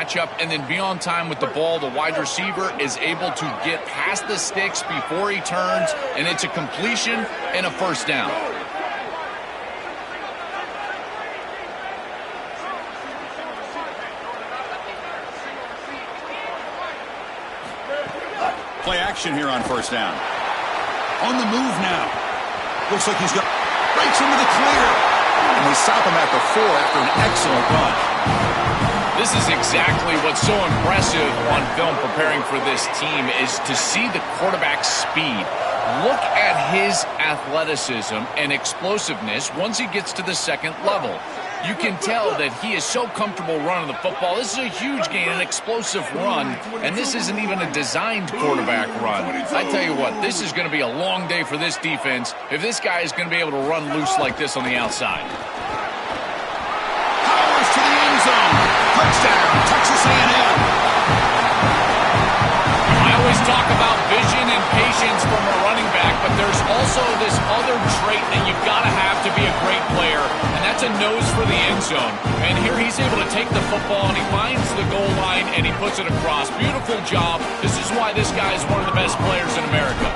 matchup and then be on time with the ball. The wide receiver is able to get past the sticks before he turns, and it's a completion and a first down. Play action here on first down. On the move now. Looks like he's got breaks into the clear. And they stop him at the 4 after an excellent run. This is exactly what's so impressive on film preparing for this team is to see the quarterback's speed. Look at his athleticism and explosiveness once he gets to the second level. You can tell that he is so comfortable running the football. This is a huge gain, an explosive run, and this isn't even a designed quarterback run. I tell you what, this is going to be a long day for this defense if this guy is going to be able to run loose like this on the outside. Powers to the end zone. Touchdown, Texas A&M. I always talk about vision and patience from a running back, but there's also this other trait that you've got to have to be a great player, and that's a nose for the end zone. And here he's able to take the football, and he finds the goal line, and he puts it across. Beautiful job. This is why this guy is one of the best players in America.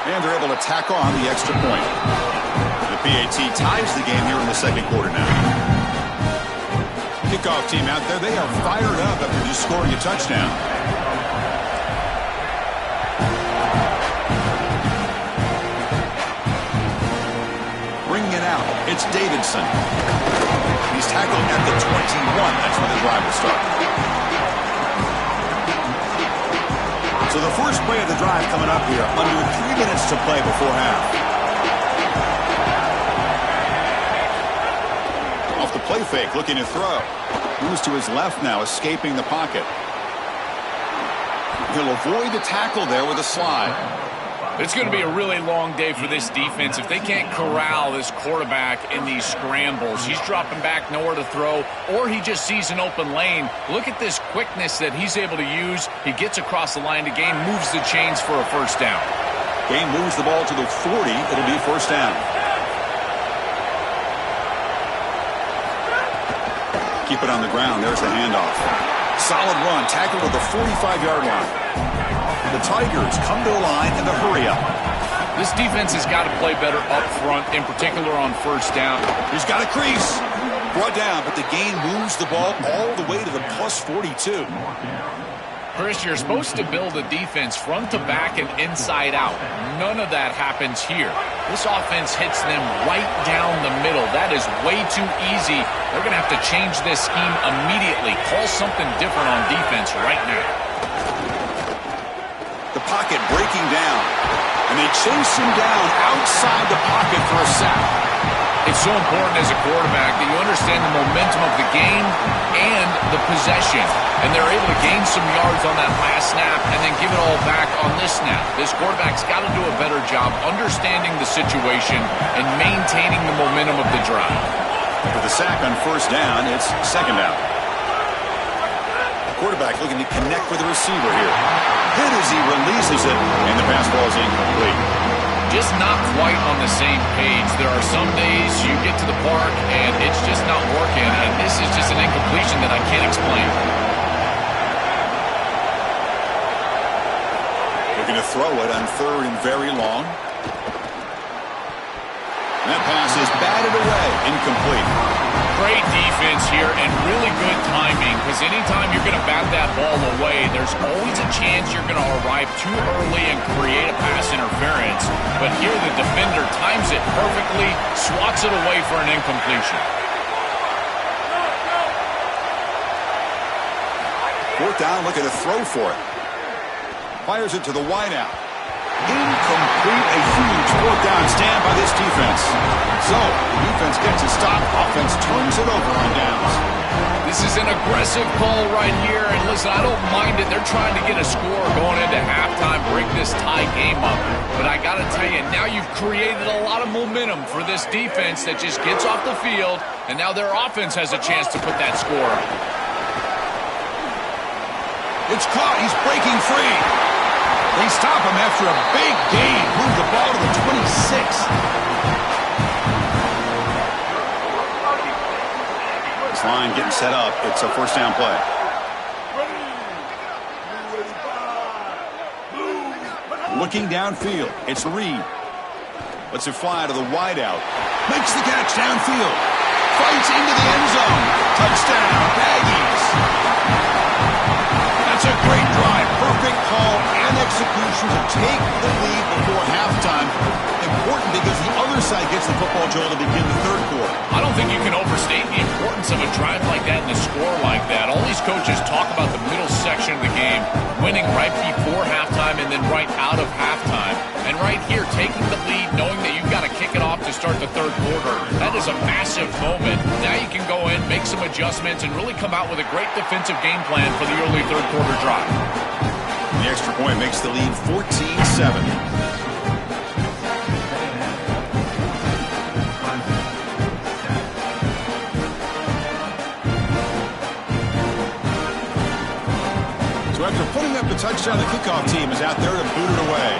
And they're able to tack on the extra point. The PAT ties the game here in the second quarter now. Kickoff team out there, they are fired up after just scoring a touchdown. Bringing it out, it's Davidson. He's tackled at the 21. That's where the drive will start. So the first play of the drive coming up here, under 3 minutes to play before half. Off the play fake, looking to throw. Moves to his left now, escaping the pocket. He'll avoid the tackle there with a slide. It's going to be a really long day for this defense if they can't corral this quarterback in these scrambles. He's dropping back, nowhere to throw, or he just sees an open lane. Look at this quickness that he's able to use. He gets across the line to gain, moves the chains for a first down. Gain moves the ball to the 40. It'll be first down. Keep it on the ground. There's the handoff. Solid run. Tackle to the 45-yard line. The Tigers come to the line in the hurry up. This defense has got to play better up front, in particular on first down. He's got a crease. Brought down, but the gain moves the ball all the way to the plus 42. Chris, you're supposed to build a defense front to back and inside out. None of that happens here. This offense hits them right down the middle. That is way too easy. They're going to have to change this scheme immediately. Call something different on defense right now. The pocket breaking down. And they chase him down outside the pocket for a sack. It's so important as a quarterback that you understand the momentum of the game and the possession. And they're able to gain some yards on that last snap and then give it all back on this snap. This quarterback's got to do a better job understanding the situation and maintaining the momentum of the drive. For the sack on first down, it's second down. The quarterback looking to connect with the receiver here. Hit as he releases it, and the pass ball is incomplete. Just not quite on the same page. There are some days you get to the park and it's just not working, and this is just an incompletion that I can't explain. Looking to throw it on third and very long. That pass is batted away, incomplete. Great defense here and really good timing, because anytime you're going to bat that ball away, there's always a chance you're going to arrive too early and create a pass interference. But here the defender times it perfectly, swats it away for an incompletion. Fourth down, looking to throw for it. Fires it to the wideout. Incomplete, a huge fourth down stand by this defense. So, the defense gets a stop, offense turns it over on downs. This is an aggressive call right here, and listen, I don't mind it. They're trying to get a score going into halftime, break this tie game up. But I gotta tell you, now you've created a lot of momentum for this defense that just gets off the field, and now their offense has a chance to put that score up. It's caught, he's breaking free. They stop him after a big gain. Move the ball to the 26. line getting set up. It's a first down play. Looking downfield, it's Reed. Lets it fly to the wideout. Makes the catch downfield. Fights into the end zone. Touchdown, Aggies. That's a great drive. Perfect call and execution to take the lead before halftime. Important because the other side gets the football, Joel, to begin the third quarter. I don't think you can overstate the importance of a drive like that and a score like that. All these coaches talk about the middle section of the game, winning right before halftime and then right out of halftime. And right here, taking the lead, knowing that you've got to kick it off to start the third quarter, that is a massive moment. Now you can go in, make some adjustments, and really come out with a great defensive game plan for the early third quarter drive. The extra point makes the lead 14-7. So after putting up the touchdown, the kickoff team is out there to boot it away.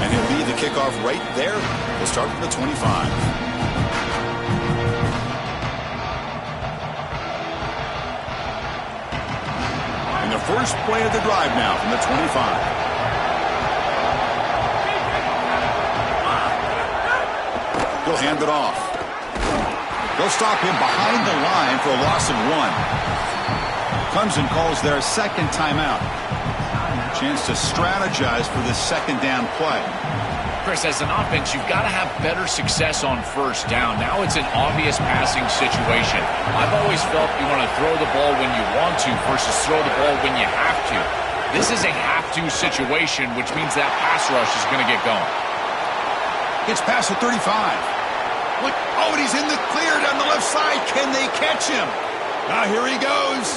And he'll lead the kickoff right there. We'll start from the 25. First play of the drive now from the 25. He'll hand it off. They'll stop him behind the line for a loss of 1. Clemson calls their second timeout. Chance to strategize for this second down play. Chris, as an offense, you've got to have better success on first down. Now it's an obvious passing situation. I've always felt you want to throw the ball when you want to versus throw the ball when you have to. This is a have-to situation, which means that pass rush is going to get going. Gets past the 35. Look, oh, and he's in the clear down the left side. Can they catch him? Now here he goes.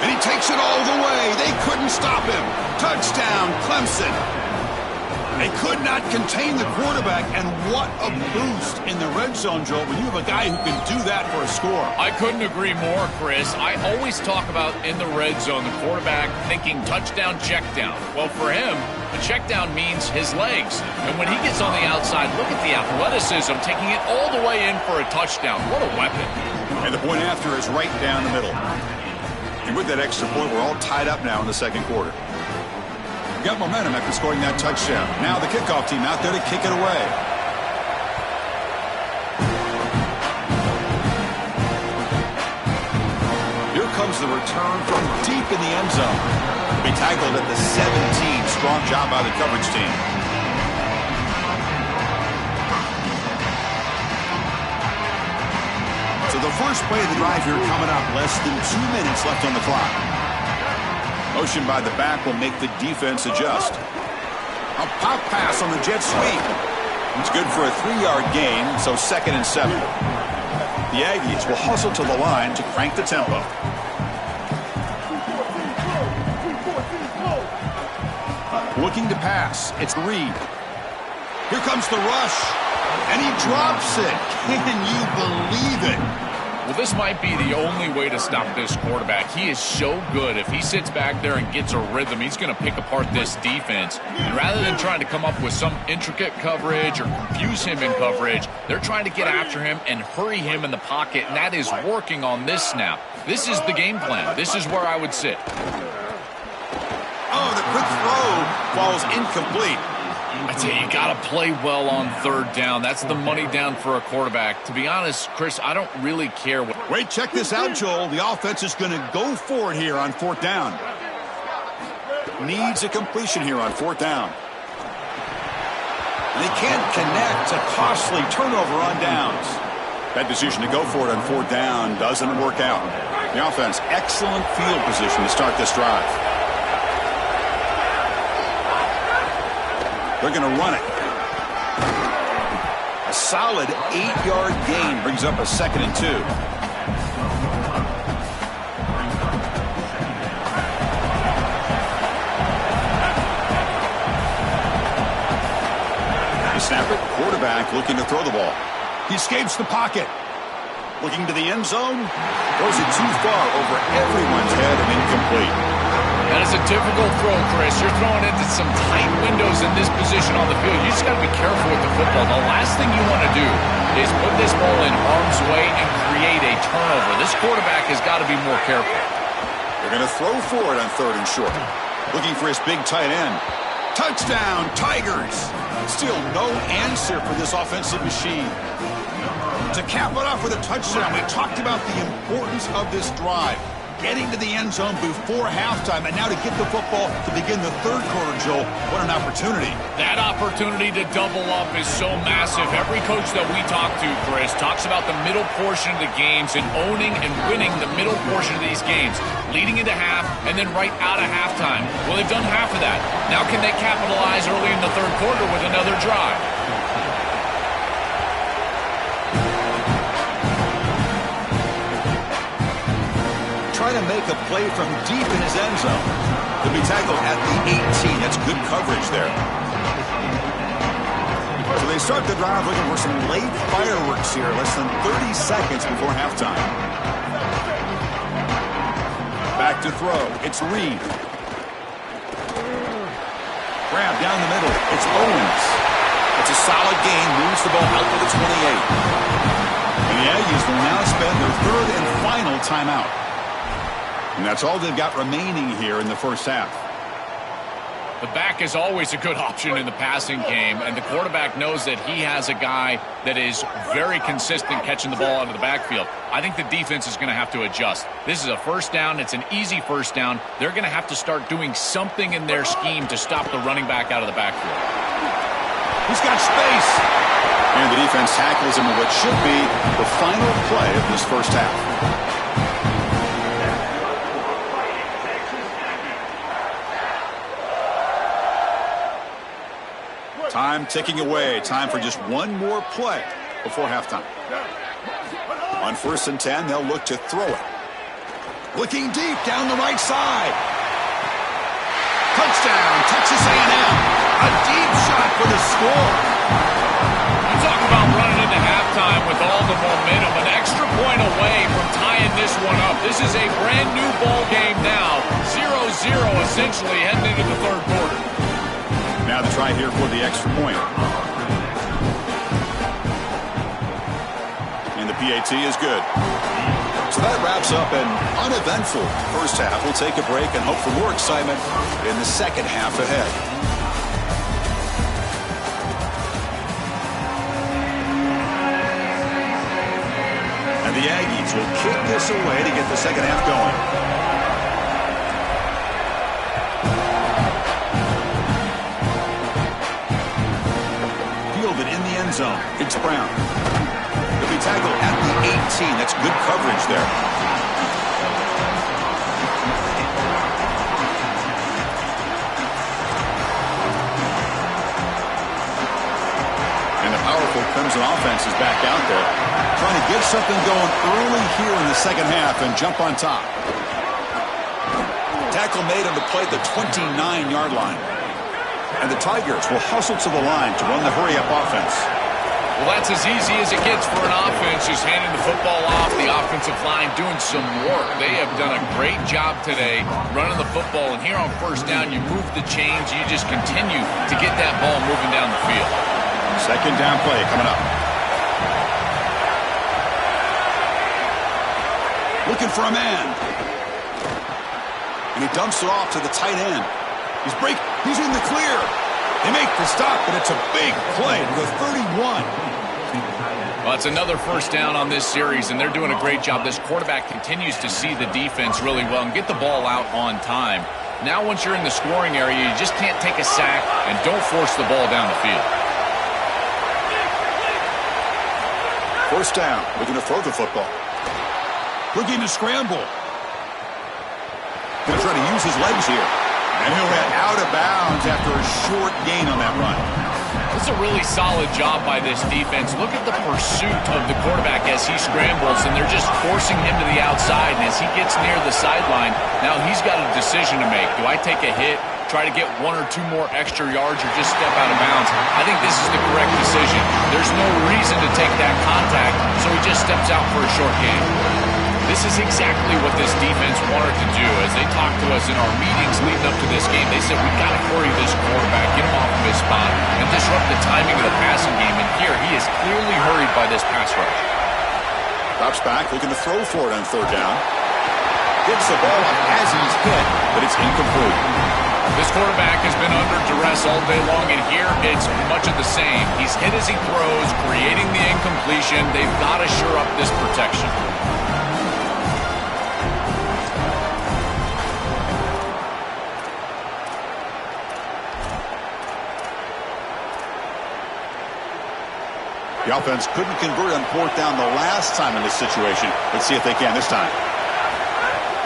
And he takes it all the way. They couldn't stop him. Touchdown, Clemson. They could not contain the quarterback, and what a boost in the red zone, Joe, when you have a guy who can do that for a score. I couldn't agree more, Chris. I always talk about in the red zone, the quarterback thinking touchdown, check down. Well, for him, a check down means his legs. And when he gets on the outside, look at the athleticism, taking it all the way in for a touchdown. What a weapon. And the point after is right down the middle. And with that extra point, we're all tied up now in the second quarter. Got momentum after scoring that touchdown. Now the kickoff team out there to kick it away. Here comes the return from deep in the end zone. Be tackled at the 17. Strong job by the coverage team. So the first play of the drive here coming up. Less than 2 minutes left on the clock. Motion by the back will make the defense adjust. A pop pass on the jet sweep. It's good for a 3-yard gain, so 2nd and 7. The Aggies will hustle to the line to crank the tempo. Looking to pass. It's Reed. Here comes the rush. And he drops it. Can you believe it? Well, this might be the only way to stop this quarterback. He is so good. If he sits back there and gets a rhythm, he's going to pick apart this defense. And rather than trying to come up with some intricate coverage or confuse him in coverage, they're trying to get after him and hurry him in the pocket, and that is working on this snap. This is the game plan. This is where I would sit. Oh, the quick throw falls incomplete. I tell you, you got to play well on third down. That's the money down for a quarterback. To be honest, Chris, I don't really care. Wait, check this out, Joel. The offense is going to go for it here on 4th down. Needs a completion here on 4th down. And they can't connect. A costly turnover on downs. That decision to go for it on 4th down doesn't work out. The offense, excellent field position to start this drive. They're going to run it. A solid 8-yard gain brings up a 2nd and 2. The snapper, quarterback looking to throw the ball. He escapes the pocket. Looking to the end zone. Throws it too far over everyone's head and incomplete. That is a difficult throw, Chris. You're throwing into some tight windows in this position on the field. You just got to be careful with the football. The last thing you want to do is put this ball in harm's way and create a turnover. This quarterback has got to be more careful. They're going to throw for it on 3rd and short. Looking for his big tight end. Touchdown, Tigers! Still no answer for this offensive machine. To cap it off with a touchdown, we talked about the importance of this drive. Getting to the end zone before halftime, and now to get the football to begin the 3rd quarter, Joel. What an opportunity. That opportunity to double up is so massive. Every coach that we talk to, Chris, talks about the middle portion of the games and owning and winning the middle portion of these games, leading into half and then right out of halftime. Well, they've done half of that. Now can they capitalize early in the 3rd quarter with another drive? Trying to make a play from deep in his end zone. He'll be tackled at the 18. That's good coverage there. So they start the drive looking for some late fireworks here. Less than 30 seconds before halftime. Back to throw. It's Reed. Grab down the middle. It's Owens. It's a solid gain. Moves the ball out to the 28. And the Aggies will now spend their 3rd and final timeout. And that's all they've got remaining here in the first half. The back is always a good option in the passing game, and the quarterback knows that he has a guy that is very consistent catching the ball out of the backfield. I think the defense is going to have to adjust. This is a first down. It's an easy first down. They're going to have to start doing something in their scheme to stop the running back out of the backfield. He's got space. And the defense tackles him in what should be the final play of this first half. Time ticking away. Time for just one more play before halftime. On 1st and 10, they'll look to throw it. Looking deep down the right side. Touchdown, Texas A&M. A deep shot for the score. You talk about running into halftime with all the momentum. An extra point away from tying this one up. This is a brand new ball game now. 0-0 essentially heading into the 3rd quarter. Now the try here for the extra point. And the PAT is good. So that wraps up an uneventful first half. We'll take a break and hope for more excitement in the second half ahead. And the Aggies will kick this away to get the second half going. Zone. It's Brown. He'll be tackled at the 18. That's good coverage there. And the powerful Crimson offense is back out there, trying to get something going early here in the second half and jump on top. Tackle made on the play at the 29-yard line. And the Tigers will hustle to the line to run the hurry-up offense. Well, that's as easy as it gets for an offense, just handing the football off, the offensive line doing some work. They have done a great job today running the football, and here on 1st down, you move the chains, you just continue to get that ball moving down the field. Second down play coming up. Looking for a man. And he dumps it off to the tight end. He's in the clear. They make the stop, but it's a big play to the 31. Well, it's another first down on this series, and they're doing a great job. This quarterback continues to see the defense really well and get the ball out on time. Now, once you're in the scoring area, you just can't take a sack and don't force the ball down the field. First down, looking to throw the football. Looking to scramble. Going to try to use his legs here. And he'll head out of bounds after a short gain on that run. It's a really solid job by this defense. Look at the pursuit of the quarterback as he scrambles, and they're just forcing him to the outside. And as he gets near the sideline, now he's got a decision to make. Do I take a hit, try to get 1 or 2 more extra yards, or just step out of bounds? I think this is the correct decision. There's no reason to take that contact, so he just steps out for a short gain. This is exactly what this defense wanted to do. As they talked to us in our meetings leading up to this game, they said, we've got to hurry this quarterback, get him off of his spot, and disrupt the timing of the passing game. And here, he is clearly hurried by this pass rush. Drops back, looking to throw for it on third down. Gets the ball up as he's hit, but it's incomplete. This quarterback has been under duress all day long, and here it's much of the same. He's hit as he throws, creating the incompletion. They've got to shore up this protection. The offense couldn't convert on fourth down the last time in this situation. Let's see if they can this time.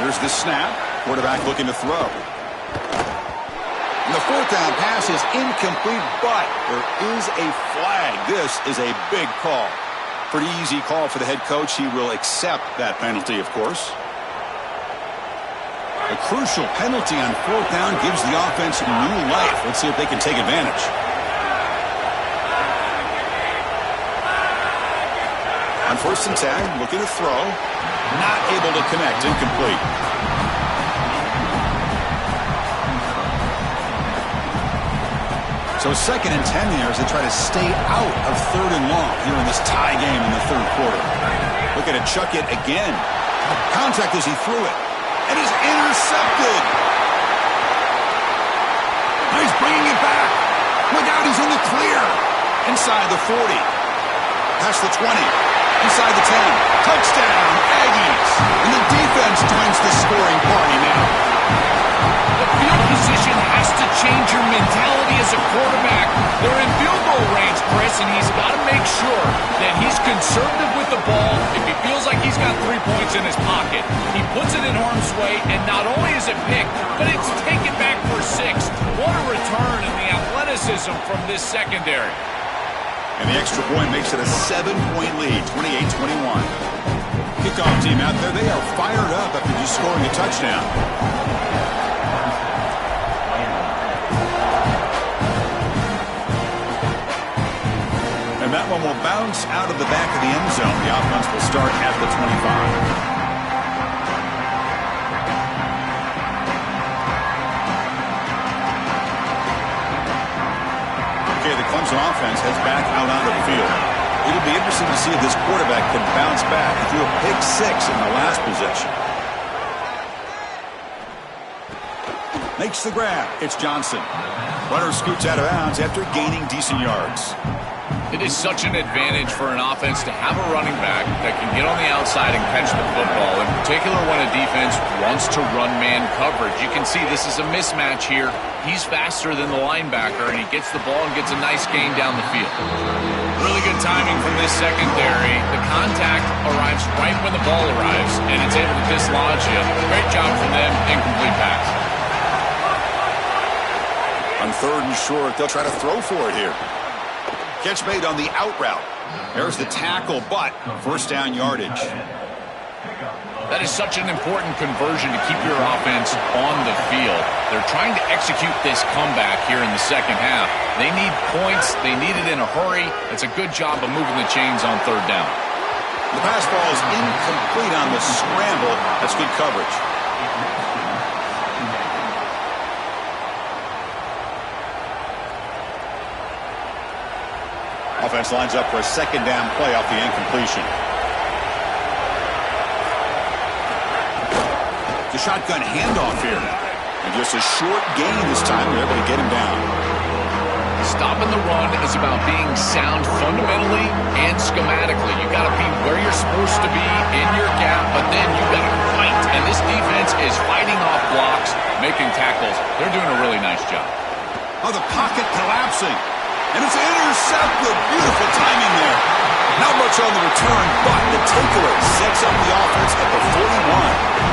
Here's the snap. Quarterback looking to throw. And the fourth down pass is incomplete, but there is a flag. This is a big call. Pretty easy call for the head coach. He will accept that penalty, of course. A crucial penalty on fourth down gives the offense new life. Let's see if they can take advantage. On 1st and 10, looking to throw. Not able to connect, incomplete. So 2nd and 10 there as they try to stay out of 3rd and long here in this tie game in the 3rd quarter. Looking to chuck it again. Contact as he threw it. And is intercepted. Now he's bringing it back. Look out, he's in the clear. Inside the 40. Past the 20. Inside the 10. Touchdown, Aggies. And the defense joins the scoring party now. The field position has to change your mentality as a quarterback. They're in field goal range, Chris, and he's got to make sure that he's conservative with the ball. If he feels like he's got 3 points in his pocket, he puts it in harm's way, and not only is it picked, but it's taken back for 6. What a return in the athleticism from this secondary. And the extra point makes it a 7-point lead, 28-21. Kickoff team out there, they are fired up after just scoring a touchdown. And that one will bounce out of the back of the end zone. The offense will start at the 25. The Clemson offense heads back out onto the field. It'll be interesting to see if this quarterback can bounce back. He threw a pick 6 in the last possession. Makes the grab. It's Johnson. Runner scoots out of bounds after gaining decent yards. It is such an advantage for an offense to have a running back that can get on the outside and catch the football, in particular when a defense wants to run man coverage. You can see this is a mismatch here. He's faster than the linebacker, and he gets the ball and gets a nice gain down the field. Really good timing from this secondary. The contact arrives right when the ball arrives, and it's able to dislodge you. Great job from them. Incomplete pass. On 3rd and short, they'll try to throw for it here. Catch made on the out route. There's the tackle, but 1st down yardage. That is such an important conversion to keep your offense on the field. They're trying to execute this comeback here in the second half. They need points. They need it in a hurry. It's a good job of moving the chains on 3rd down. The pass ball is incomplete on the scramble. That's good coverage. Offense lines up for a 2nd down play off the incompletion. The shotgun handoff here. And just a short gain this time. They're able to get him down. Stopping the run is about being sound fundamentally and schematically. You got to be where you're supposed to be in your gap, but then you got to fight. And this defense is fighting off blocks, making tackles. They're doing a really nice job. Oh, the pocket collapsing. And it's intercepted. Beautiful timing there. Not much on the return, but the takeaway sets up the offense at the 41.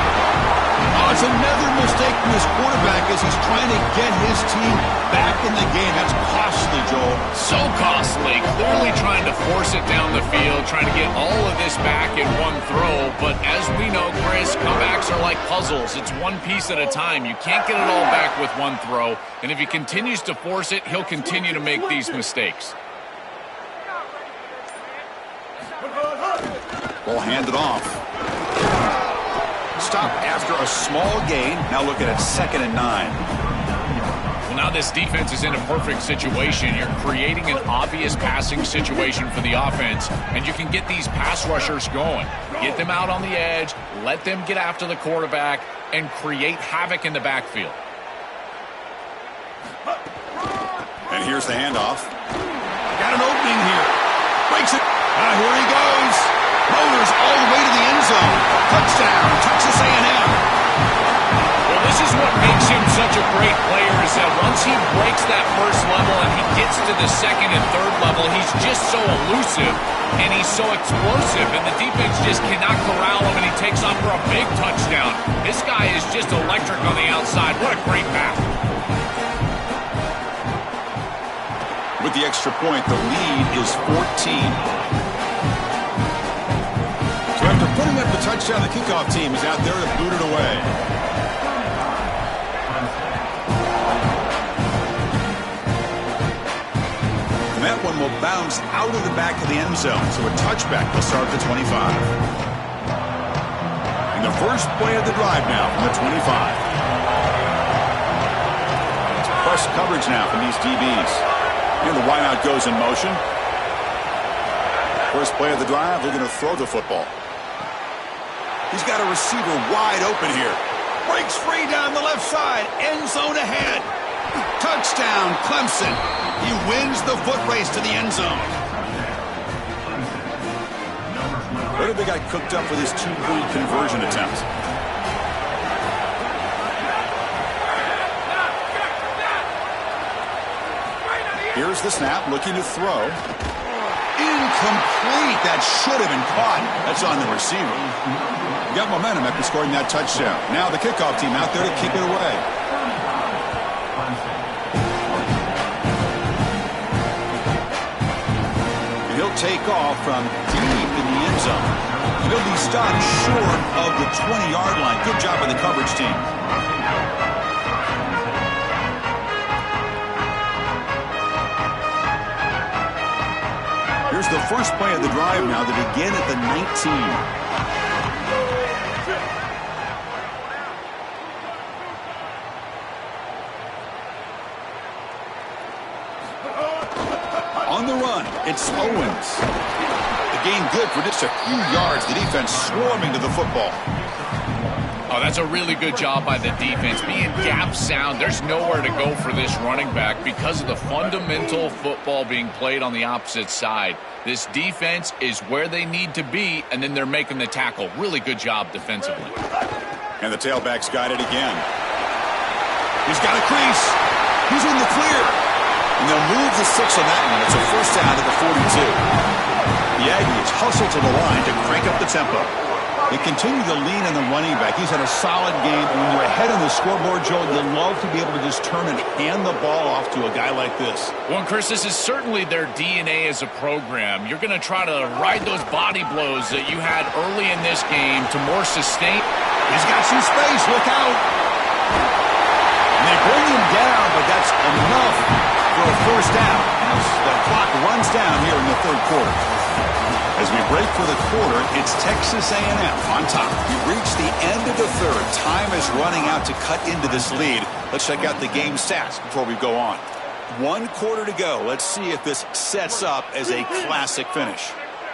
Oh, it's another mistake from his quarterback as he's trying to get his team back in the game. That's costly, Joel. So costly. Clearly trying to force it down the field, trying to get all of this back in one throw. But as we know, Chris, comebacks are like puzzles. It's one piece at a time. You can't get it all back with one throw. And if he continues to force it, he'll continue to make these mistakes. Ball handed off. Stop after a small gain. Now looking at 2nd and 9. Well, now this defense is in a perfect situation. You're creating an obvious passing situation for the offense, and you can get these pass rushers going. Get them out on the edge, let them get after the quarterback, and create havoc in the backfield. And here's the handoff. Got an opening here. Breaks it. Here he goes. Motors all the way to the end zone. Touchdown, Texas A&M. Well, this is what makes him such a great player, is that once he breaks that first level and he gets to the 2nd and 3rd level, he's just so elusive and he's so explosive, and the defense just cannot corral him, and he takes off for a big touchdown. This guy is just electric on the outside. What a great pass. With the extra point, the lead is 14. So after putting up the touchdown, the kickoff team is out there to boot it away. And that one will bounce out of the back of the end zone, so a touchback will start at the 25. And the first play of the drive now from the 25. It's press coverage now from these DBs. And the wideout goes in motion. First play of the drive, they're going to throw the football. He's got a receiver wide open here. Breaks free down the left side. End zone ahead. Touchdown, Clemson. He wins the foot race to the end zone. Where did they got cooked up for this 2-point conversion attempt? Here's the snap, looking to throw. Incomplete. That should have been caught. That's on the receiver. Got momentum after scoring that touchdown. Now the kickoff team out there to kick it away. And he'll take off from deep in the end zone. And he'll be stopped short of the 20-yard line. Good job by the coverage team. Here's the first play of the drive now. They begin at the 19. On the run, it's Owens. The gain good for just a few yards. The defense swarming to the football. Oh, that's a really good job by the defense. Being gap sound, there's nowhere to go for this running back because of the fundamental football being played on the opposite side. This defense is where they need to be, and then they're making the tackle. Really good job defensively. And the tailback's got it again. He's got a crease. He's in the clear. And they'll move the 6 on that one. It's a first down to the 42. The Aggies hustle to the line to crank up the tempo. They continue to lean on the running back. He's had a solid game. And when you're ahead on the scoreboard, Joe, you'll love to be able to just turn and hand the ball off to a guy like this. Well, and Chris, this is certainly their DNA as a program. You're going to try to ride those body blows that you had early in this game to more sustain. He's got some space. Look out. And they bring him down, but that's enough for a first down as the clock runs down here in the 3rd quarter. As we break for the quarter, it's Texas A&M on top. We've reached the end of the 3rd. Time is running out to cut into this lead. Let's check out the game stats before we go on. 1 quarter to go. Let's see if this sets up as a classic finish.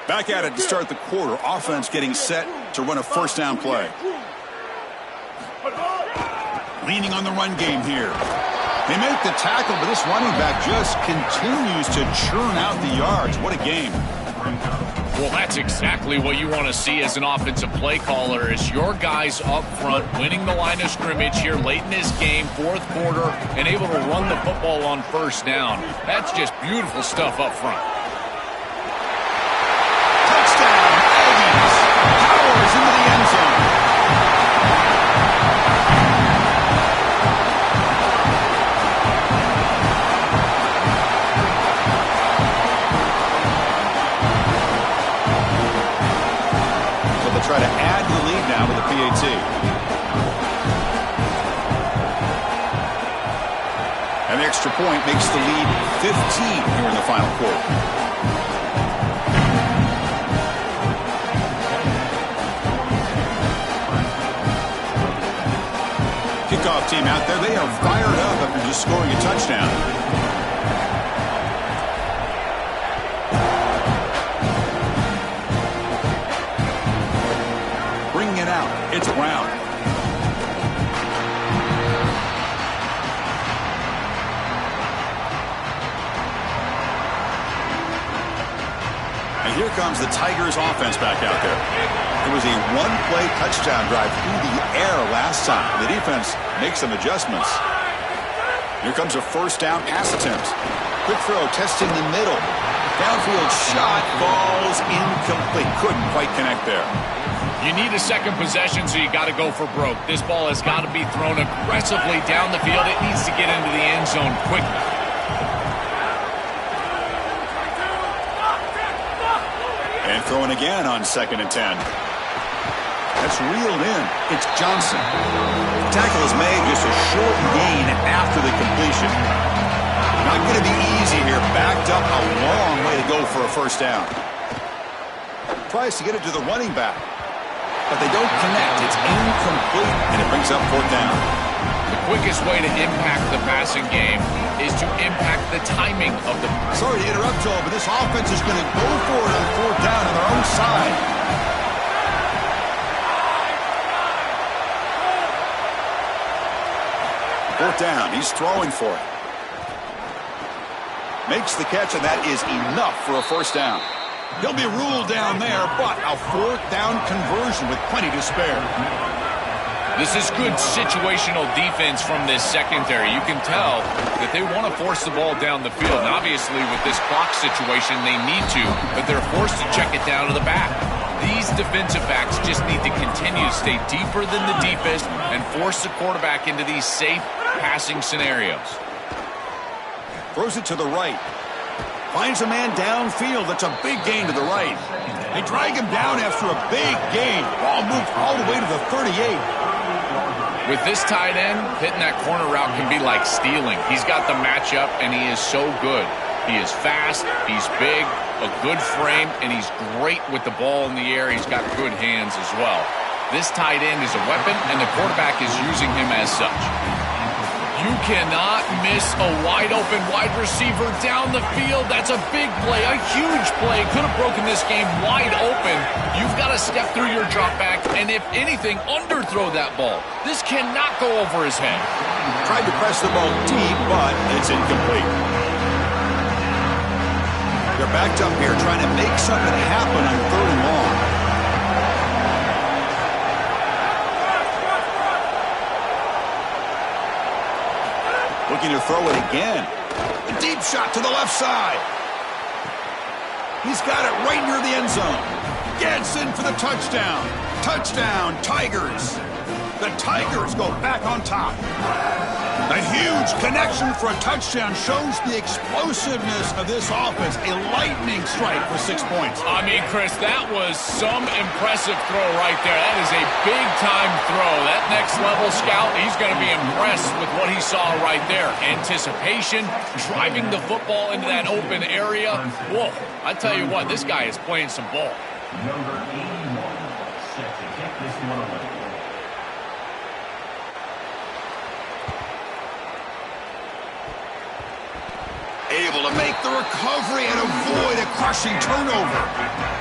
Back at it to start the quarter. Offense getting set to run a first down play. Leaning on the run game here. They make the tackle, but this running back just continues to churn out the yards. What a game. Well, that's exactly what you want to see as an offensive play caller, is your guys up front winning the line of scrimmage here late in this game, 4th quarter, and able to run the football on first down. That's just beautiful stuff up front. Touchdown, Aggies. Powers into the end zone. Try to add to the lead now with the PAT. And the extra point makes the lead 15 here in the final quarter. kickoff team out there. They are fired up after just scoring a touchdown. Bringing it out. It's Brown. And here comes the Tigers offense back out there. It was a one-play touchdown drive through the air last time. The defense makes some adjustments. Here comes a first down pass attempt. Quick throw, testing the middle. Downfield shot, falls incomplete. Couldn't quite connect there. You need a second possession, so you got to go for broke. This ball has got to be thrown aggressively down the field. It needs to get into the end zone quickly. And throwing again on 2nd and 10. That's reeled in. It's Johnson. The tackle is made, just a short gain after the completion. Not going to be easy here. Backed up a long way to go for a first down. Tries to get it to the running back, but they don't connect. It's incomplete, and it brings up 4th down. The quickest way to impact the passing game is to impact the timing of the... Sorry to interrupt, Joel, but this offense is going to go for it on 4th down on their own side. Fourth down. He's throwing for it. Makes the catch, and that is enough for a first down. He'll be ruled down there, but a 4th down conversion with plenty to spare. This is good situational defense from this secondary. You can tell that they want to force the ball down the field. And obviously, with this clock situation, they need to, but they're forced to check it down to the back. These defensive backs just need to continue to stay deeper than the deepest and force the quarterback into these safe passing scenarios. Throws it to the right. Finds a man downfield. That's a big gain to the right. They drag him down after a big gain. Ball moved all the way to the 38. With this tight end, hitting that corner route can be like stealing. He's got the matchup, and he is so good. He is fast, he's big, a good frame, and he's great with the ball in the air. He's got good hands as well. This tight end is a weapon, and the quarterback is using him as such. You cannot miss a wide-open wide receiver down the field. That's a big play, a huge play. Could have broken this game wide open. You've got to step through your drop back, and if anything, underthrow that ball. This cannot go over his head. Tried to press the ball deep, but it's incomplete. They're backed up here trying to make something happen on 3rd and long. Looking to throw it again. A deep shot to the left side. He's got it right near the end zone. Gets in for the touchdown. Touchdown, Tigers. The Tigers go back on top. A huge connection for a touchdown shows the explosiveness of this offense. A lightning strike for 6 points. I mean, Chris, that was some impressive throw right there. That is a big-time throw. That next-level scout, he's going to be impressed with what he saw right there. Anticipation, driving the football into that open area. Whoa, I tell you what, this guy is playing some ball. Number 81, set to get this one away. Able to make the recovery and avoid a crushing turnover.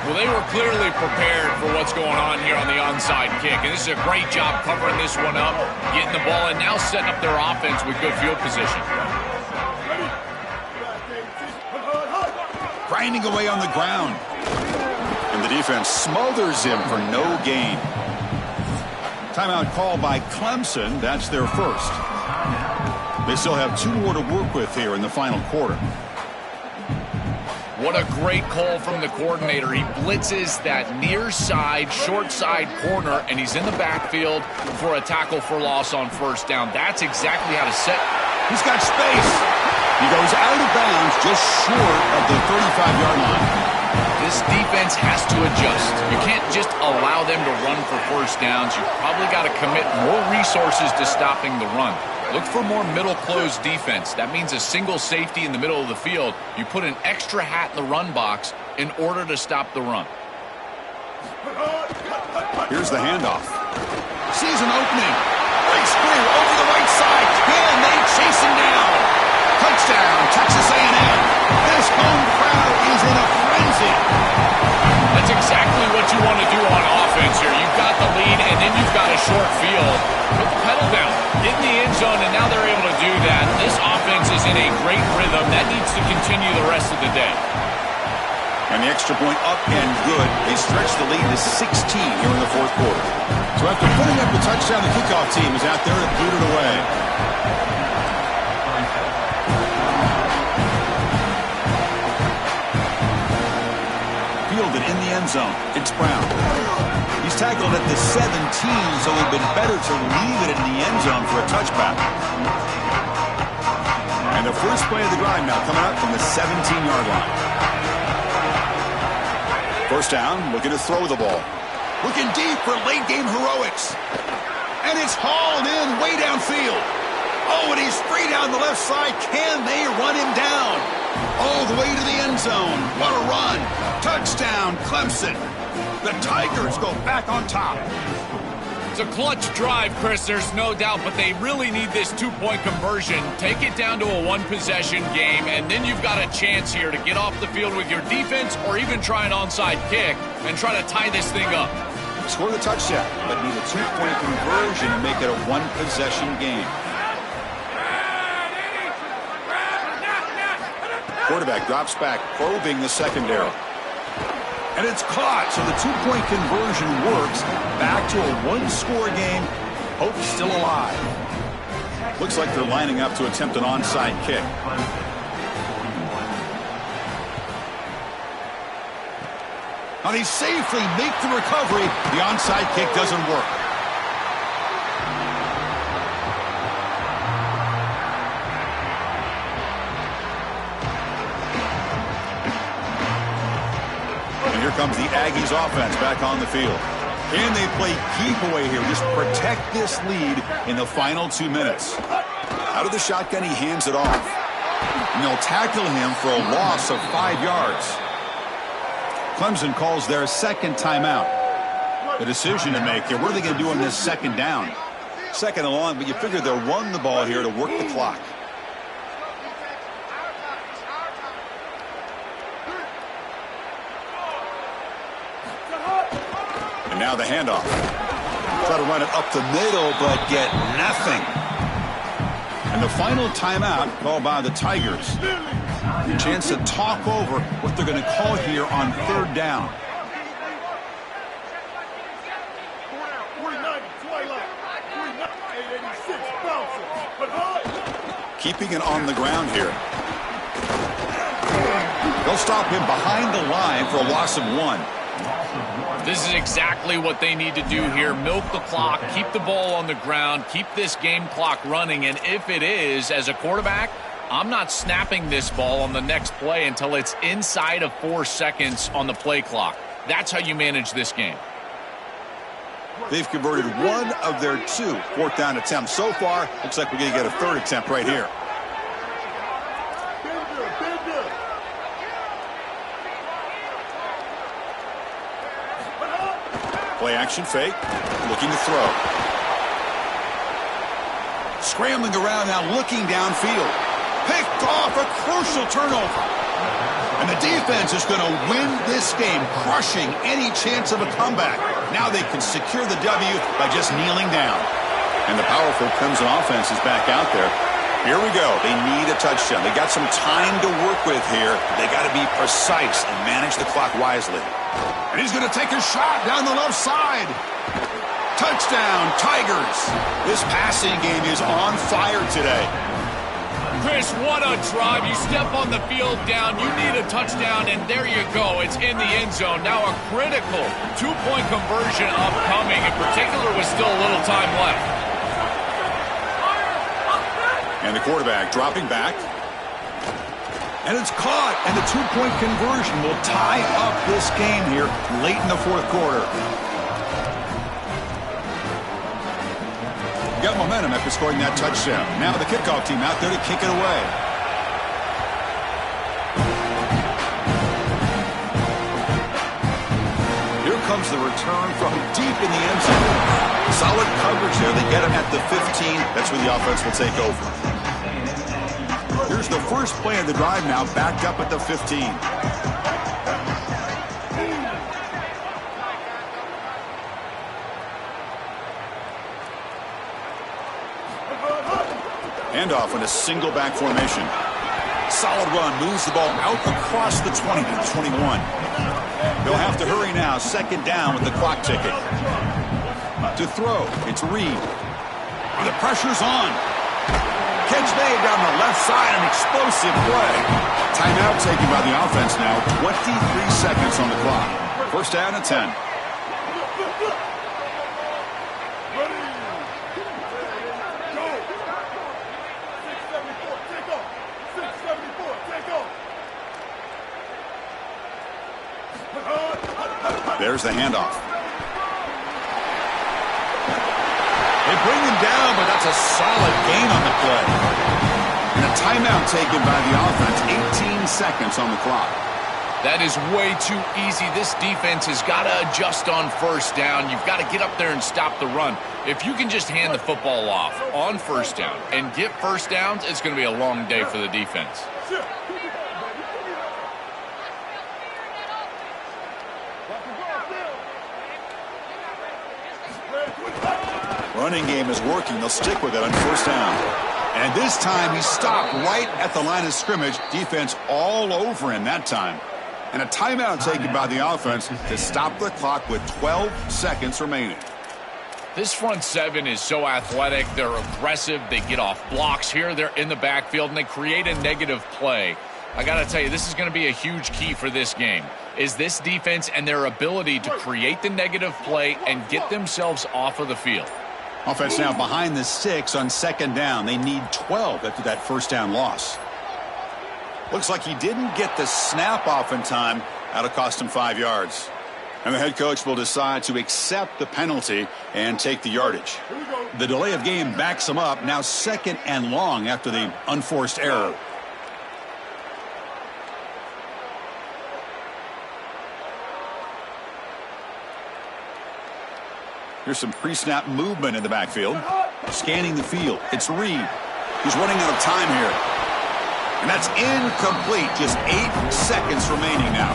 Well, they were clearly prepared for what's going on here on the onside kick. And this is a great job covering this one up, getting the ball, and now setting up their offense with good field position. Grinding away on the ground. And the defense smothers him for no gain. Timeout called by Clemson. That's their first. They still have 2 more to work with here in the final quarter. What a great call from the coordinator. He blitzes that near side, short side corner, and he's in the backfield for a tackle for loss on first down. That's exactly how to set. He's got space. He goes out of bounds just short of the 35-yard line. This defense has to adjust. You can't just allow them to run for first downs. You've probably got to commit more resources to stopping the run. Look for more middle closed defense. That means a single safety in the middle of the field. You put an extra hat in the run box in order to stop the run. Here's the handoff. Sees an opening. breaks through over the right side. Can they chase him down? Touchdown, Texas A&M. This home crowd is in a frenzy. That's exactly what you want to do on offense here. You've got the lead, and then you've got a short field. Put the pedal down, get in the end zone, and now they're able to do that. This offense is in a great rhythm. That needs to continue the rest of the day. And the extra point up and good. They stretch the lead to 16 here in the fourth quarter. So after putting up the touchdown, the kickoff team is out there to boot it away. Fielded in the end zone. It's Brown. He's tackled at the 17, so it would have been better to leave it in the end zone for a touchback. And the first play of the drive now coming out from the 17-yard line. First down, looking to throw the ball. Looking deep for late-game heroics. And it's hauled in way downfield. Oh, and he's free down the left side. Can they run him down? All the way to the end zone. What a run. Touchdown, Clemson. The Tigers go back on top. It's a clutch drive, Chris, there's no doubt, but they really need this two-point conversion. Take it down to a one-possession game, and then you've got a chance here to get off the field with your defense or even try an onside kick and try to tie this thing up. Score the touchdown, but need a two-point conversion to make it a one-possession game. Quarterback drops back, probing the secondary. And it's caught, so the two-point conversion works. Back to a one-score game. Hope still alive. Looks like they're lining up to attempt an onside kick. Now they safely make the recovery. The onside kick doesn't work. Here comes the Aggies offense back on the field. Can they play keep away here? Just protect this lead in the final 2 minutes. Out of the shotgun, he hands it off. And they'll tackle him for a loss of 5 yards. Clemson calls their second timeout. The decision to make here, what are they going to do on this second down? Second and long, but you figure they'll run the ball here to work the clock. Now the handoff. Try to run it up the middle, but get nothing. And the final timeout called by the Tigers. A chance to talk over what they're going to call here on third down. Keeping it on the ground here. They'll stop him behind the line for a loss of 1. This is exactly what they need to do here. Milk the clock, keep the ball on the ground, keep this game clock running. And if it is, as a quarterback, I'm not snapping this ball on the next play until it's inside of 4 seconds on the play clock. That's how you manage this game. They've converted one of their 2 fourth down attempts so far. Looks like we're going to get a third attempt right here. Play action fake, looking to throw. Scrambling around now, looking downfield. Picked off, a crucial turnover. And the defense is going to win this game, crushing any chance of a comeback. Now they can secure the W by just kneeling down. And the powerful Clemson offense is back out there. Here we go. They need a touchdown. They got some time to work with here. They got to be precise and manage the clock wisely. And he's going to take a shot down the left side. Touchdown, Tigers. This passing game is on fire today. Chris, what a drive. You step on the field down, you need a touchdown, and there you go. It's in the end zone. Now a critical two-point conversion upcoming, in particular with still a little time left. And the quarterback dropping back. And it's caught, and the two-point conversion will tie up this game here late in the fourth quarter. Got momentum after scoring that touchdown. Now the kickoff team out there to kick it away. Here comes comes the return from deep in the end zone. Solid coverage there. They get him at the 15. That's where the offense will take over. Here's the first play of the drive now, backed up at the 15. Handoff in a single back formation. Solid run, moves the ball out across the 20 to the 21. They'll have to hurry now, second down with the clock ticking. To throw, it's Reed. The pressure's on. Catch made down the left side, an explosive play. Timeout taken by the offense now, 23 seconds on the clock. First down and 10. There's the handoff. They bring him down, but that's a solid gain on the play. And a timeout taken by the offense, 18 seconds on the clock. That is way too easy. This defense has got to adjust on first down. You've got to get up there and stop the run. If you can just hand the football off on first down and get first downs, it's going to be a long day for the defense. Running game is working. They'll stick with it on first down. And this time he stopped right at the line of scrimmage. Defense all over him that time. And a timeout taken by the offense to stop the clock with 12 seconds remaining. This front seven is so athletic. They're aggressive. They get off blocks here. They're in the backfield, and they create a negative play. I got to tell you, this is going to be a huge key for this game, is this defense and their ability to create the negative play and get themselves off of the field. Offense now behind the 6 on second down. They need 12 after that first down loss. Looks like he didn't get the snap off in time. That'll cost him 5 yards. And the head coach will decide to accept the penalty and take the yardage. The delay of game backs him up. Now second and long after the unforced error. Here's some pre-snap movement in the backfield. Scanning the field. It's Reed. He's running out of time here. And that's incomplete. Just 8 seconds remaining now.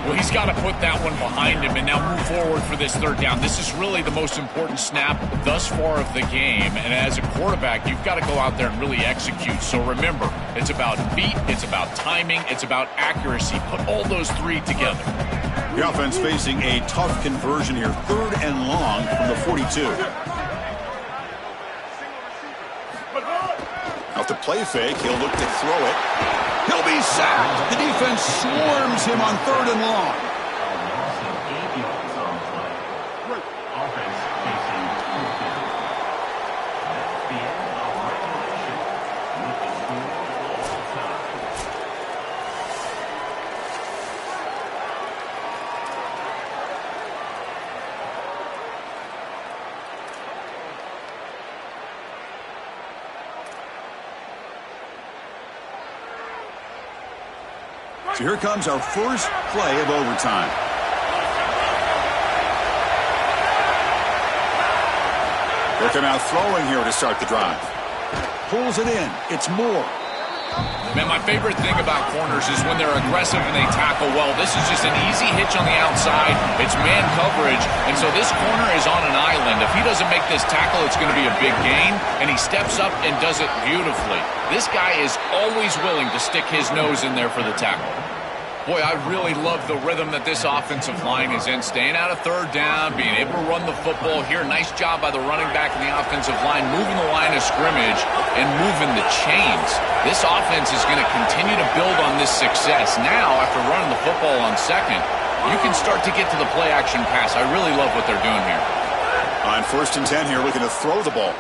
Well, he's got to put that one behind him and now move forward for this third down. This is really the most important snap thus far of the game. And as a quarterback, you've got to go out there and really execute. So remember, it's about feet, it's about timing, it's about accuracy. Put all those three together. The offense facing a tough conversion here. Third and long from the 42. Out the play fake, he'll look to throw it. He'll be sacked. The defense swarms him on third and long. So here comes our first play of overtime. They'll come out throwing here to start the drive. Pulls it in. It's Moore. Man, my favorite thing about corners is when they're aggressive and they tackle well. This is just an easy hitch on the outside. It's man coverage, and so this corner is on an island. If he doesn't make this tackle, it's going to be a big gain, and he steps up and does it beautifully. This guy is always willing to stick his nose in there for the tackle. Boy, I really love the rhythm that this offensive line is in. Staying out of third down, being able to run the football here. Nice job by the running back and the offensive line, moving the line of scrimmage and moving the chains. This offense is going to continue to build on this success. Now, after running the football on second, you can start to get to the play-action pass. I really love what they're doing here. On first and 10 here, looking to throw the ball.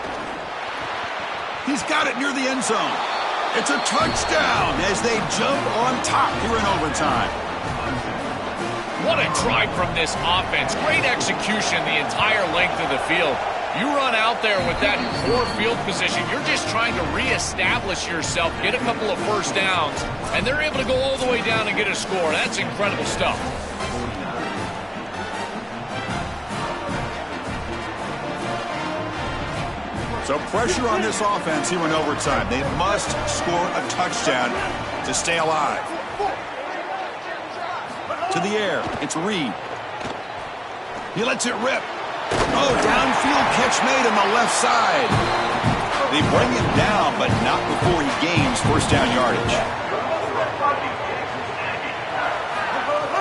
He's got it near the end zone. It's a touchdown as they jump on top here in overtime. What a drive from this offense. Great execution the entire length of the field. You run out there with that poor field position. You're just trying to reestablish yourself, get a couple of first downs, and they're able to go all the way down and get a score. That's incredible stuff. So pressure on this offense here in overtime. They must score a touchdown to stay alive. To the air, it's Reed. He lets it rip. Oh, downfield catch made on the left side. They bring him down, but not before he gains first down yardage.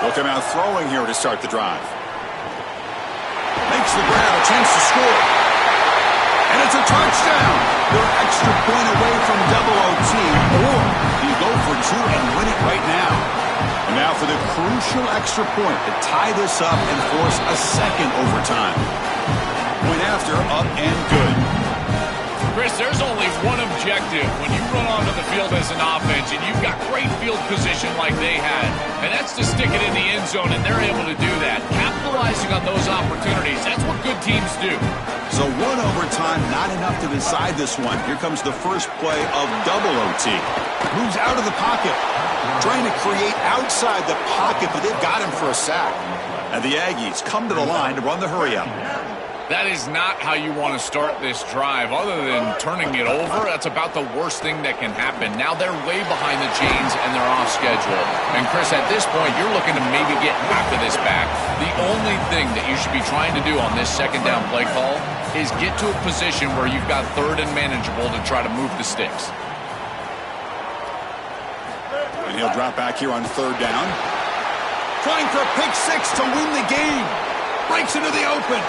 Look him out throwing here to start the drive. Makes the grab, a chance to score. And it's a touchdown. They're extra point away from double OT, or you go for two and win it right now. And now for the crucial extra point to tie this up and force a second overtime. Point after, up and good. Chris, there's only one objective when you run onto the field as an offense and you've got great field position like they had, and that's to stick it in the end zone, and they're able to do that. Capitalizing on those opportunities, that's what good teams do. So one overtime, not enough to decide this one. Here comes the first play of double OT. Moves out of the pocket, trying to create outside the pocket, but they've got him for a sack. And the Aggies come to the line to run the hurry-up. That is not how you want to start this drive. Other than turning it over, that's about the worst thing that can happen. Now they're way behind the chains and they're off schedule. And Chris, at this point, you're looking to maybe get half of this back. The only thing that you should be trying to do on this second down play call is get to a position where you've got third and manageable to try to move the sticks. And he'll drop back here on third down. Trying for a pick six to win the game. Breaks into the open.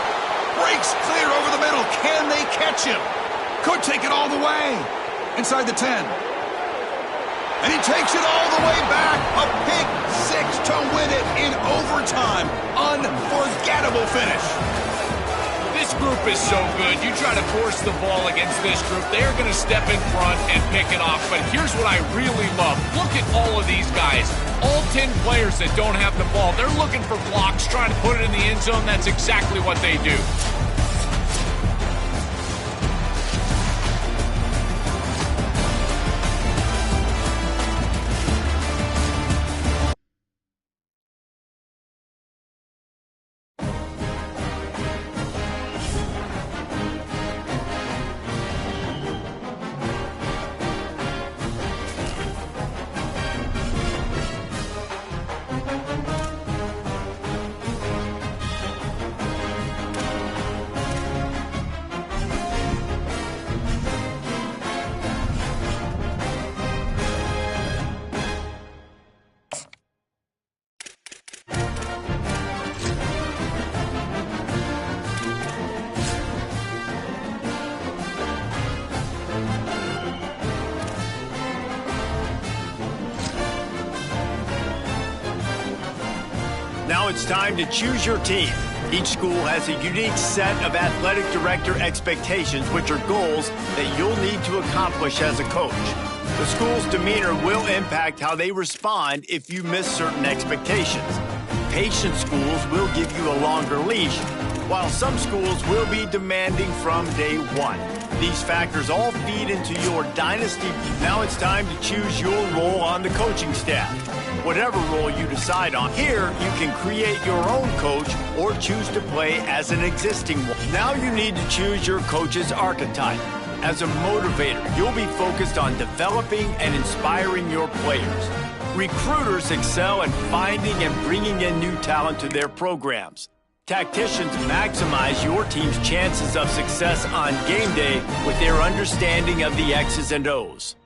Breaks clear over the middle. Can they catch him? Could take it all the way. Inside the 10. And he takes it all the way back. A pick six to win it in overtime. Unforgettable finish. This group is so good. You try to force the ball against this group, they're going to step in front and pick it off. But here's what I really love. Look at all of these guys. All 10 players that don't have the ball, they're looking for blocks, trying to put it in the end zone. That's exactly what they do. Now it's time to choose your team. Each school has a unique set of athletic director expectations, which are goals that you'll need to accomplish as a coach. The school's demeanor will impact how they respond if you miss certain expectations. Patient schools will give you a longer leash, while some schools will be demanding from day one. These factors all feed into your dynasty. Now it's time to choose your role on the coaching staff. Whatever role you decide on, here you can create your own coach or choose to play as an existing one. Now you need to choose your coach's archetype. As a motivator, you'll be focused on developing and inspiring your players. Recruiters excel in finding and bringing in new talent to their programs. Tacticians maximize your team's chances of success on game day with their understanding of the X's and O's.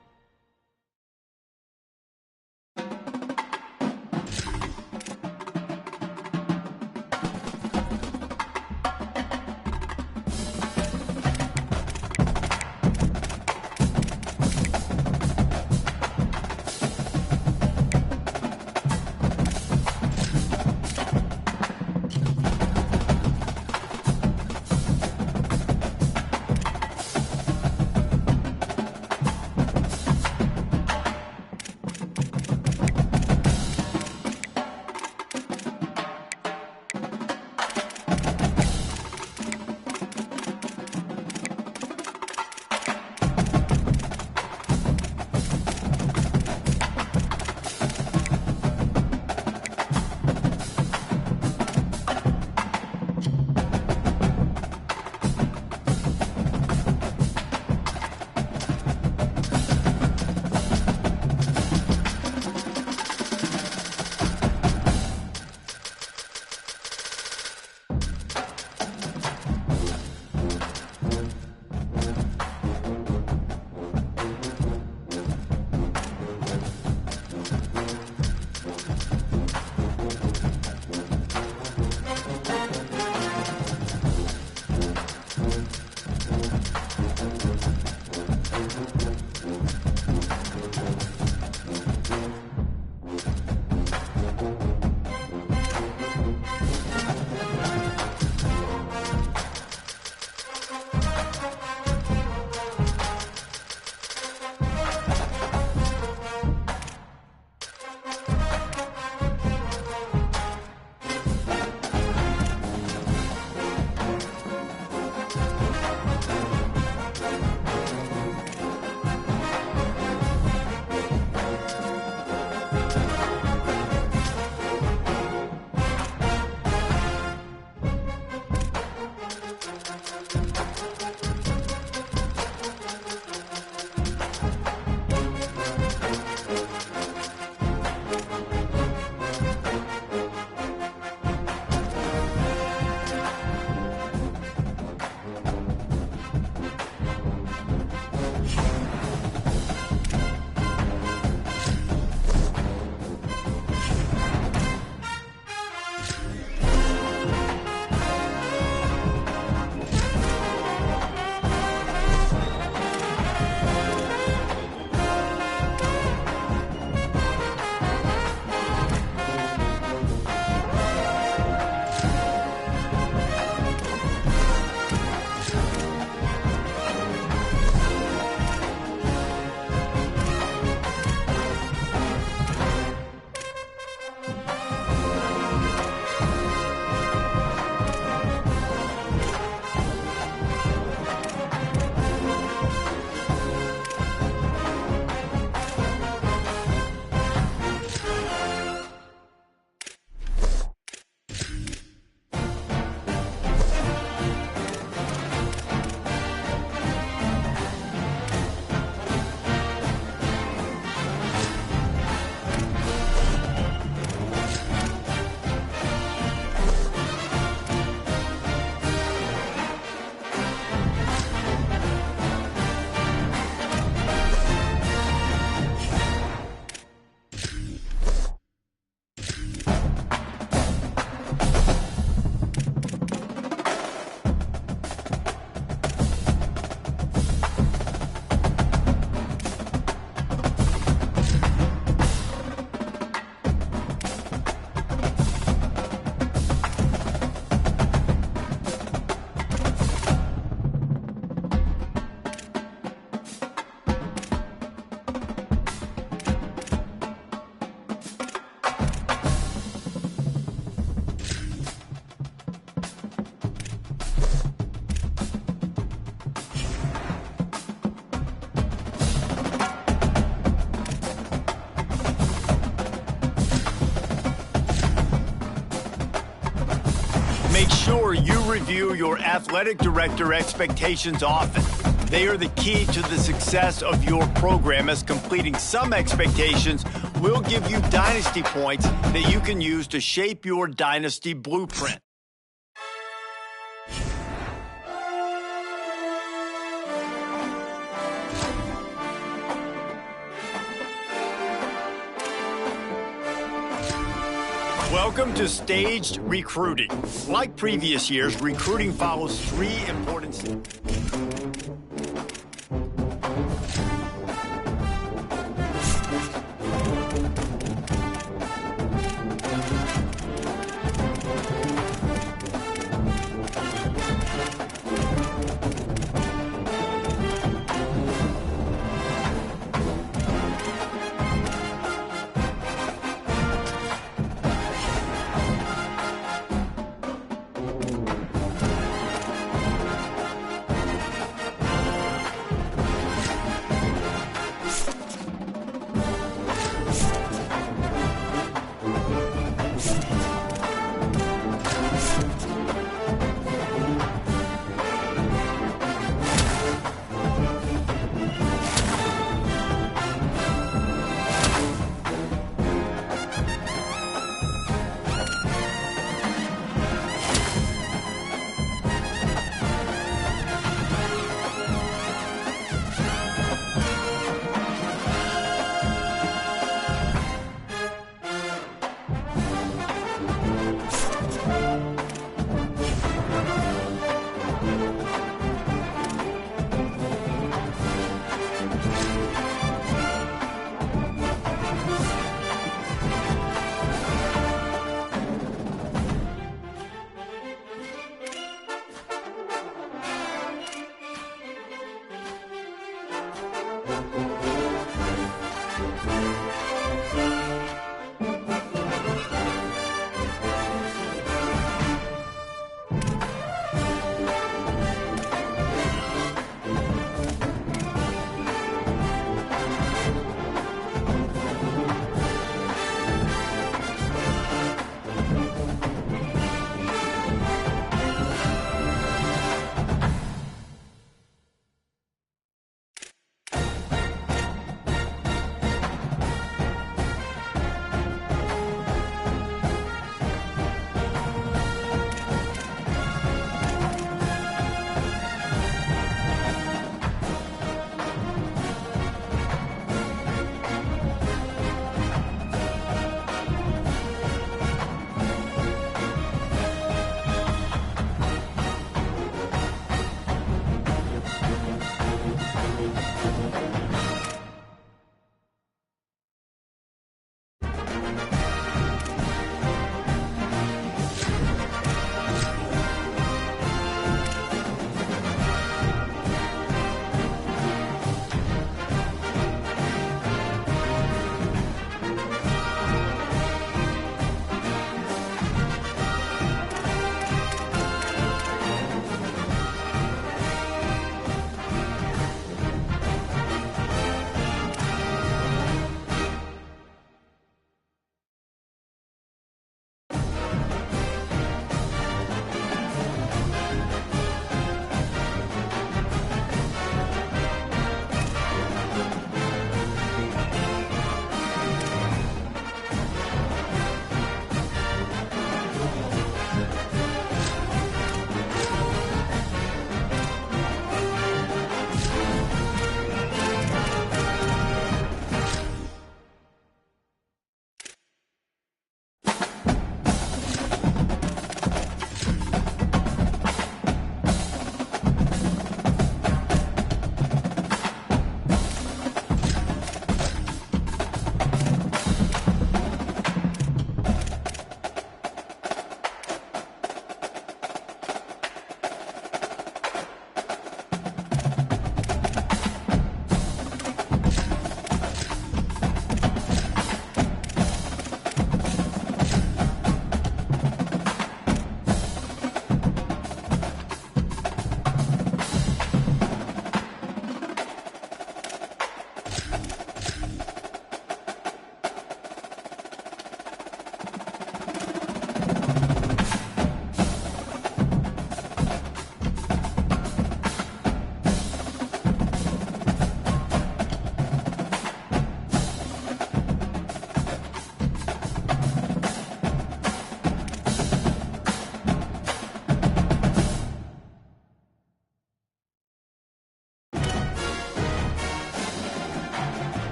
Make sure you review your athletic director expectations often. They are the key to the success of your program, as completing some expectations will give you dynasty points that you can use to shape your dynasty blueprint. Welcome to staged recruiting. Like previous years, recruiting follows 3 important steps.